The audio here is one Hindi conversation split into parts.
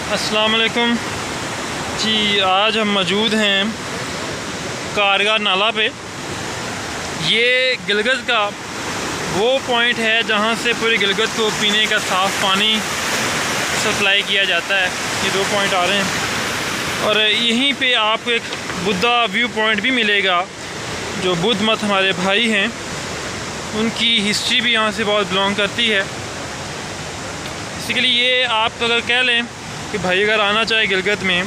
अस्सलाम वालेकुम जी। आज हम मौजूद हैं कारगा नाला पे। ये गिलगित का वो पॉइंट है जहाँ से पूरी गिलगित को पीने का साफ़ पानी सप्लाई किया जाता है। ये दो पॉइंट आ रहे हैं और यहीं पे आपको एक बुद्धा व्यू पॉइंट भी मिलेगा। जो बुद्ध मत हमारे भाई हैं, उनकी हिस्ट्री भी यहाँ से बहुत बिलोंग करती है। बेसिकली ये आप अगर कह लें कि भाई अगर आना चाहे गिलगित में,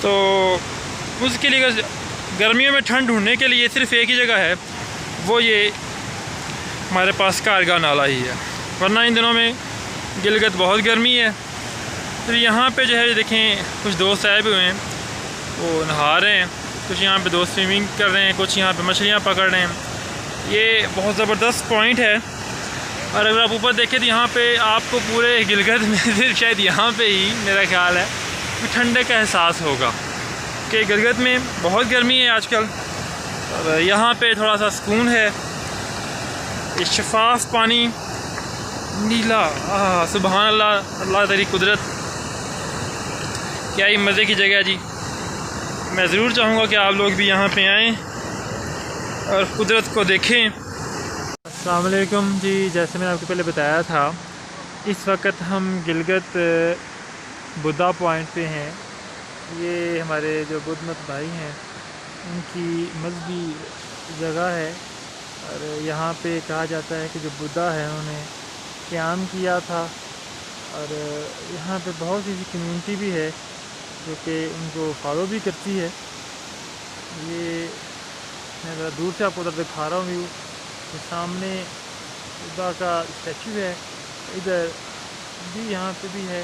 तो उसके लिए अगर गर्मियों में ठंड ढूंढने के लिए सिर्फ़ एक ही जगह है, वो ये हमारे पास कारगा नाला ही है। वरना इन दिनों में गिलगित बहुत गर्मी है। तो यहाँ पे जो है देखें, कुछ दोस्त आए हुए हैं, वो नहा रहे हैं, कुछ यहाँ पे दोस्त स्विमिंग कर रहे हैं, कुछ यहाँ पे मछलियाँ पकड़ रहे हैं। ये बहुत ज़बरदस्त पॉइंट है। और अगर आप ऊपर देखें तो यहाँ पे आपको पूरे गिलगित में सिर्फ शायद यहाँ पे ही मेरा ख्याल है कि ठंडे का एहसास होगा कि गिलगित में बहुत गर्मी है आजकल, और यहाँ पे थोड़ा सा सुकून है। ये शफाफ पानी नीला, सुबहान अल्लाह, अल्लाह तेरी कुदरत, क्या ही मज़े की जगह है जी। मैं ज़रूर चाहूँगा कि आप लोग भी यहाँ पे आएँ और कुदरत को देखें। अस्सलाम वालेकुम जी। जैसे मैंने आपको पहले बताया था, इस वक्त हम गिलगित बुद्धा पॉइंट पे हैं। ये हमारे जो बुद्ध मत भाई हैं, उनकी मजहबी जगह है। और यहाँ पे कहा जाता है कि जो बुद्धा है उन्होंने क़याम किया था। और यहाँ पे बहुत सी कम्युनिटी भी है जो कि उनको फॉलो भी करती है। ये मैं ज़रा दूर से आपको उधर दिखा रहा हूँ व्यू। तो सामने बुद्धा का स्टैचू है, इधर भी यहाँ पे भी है।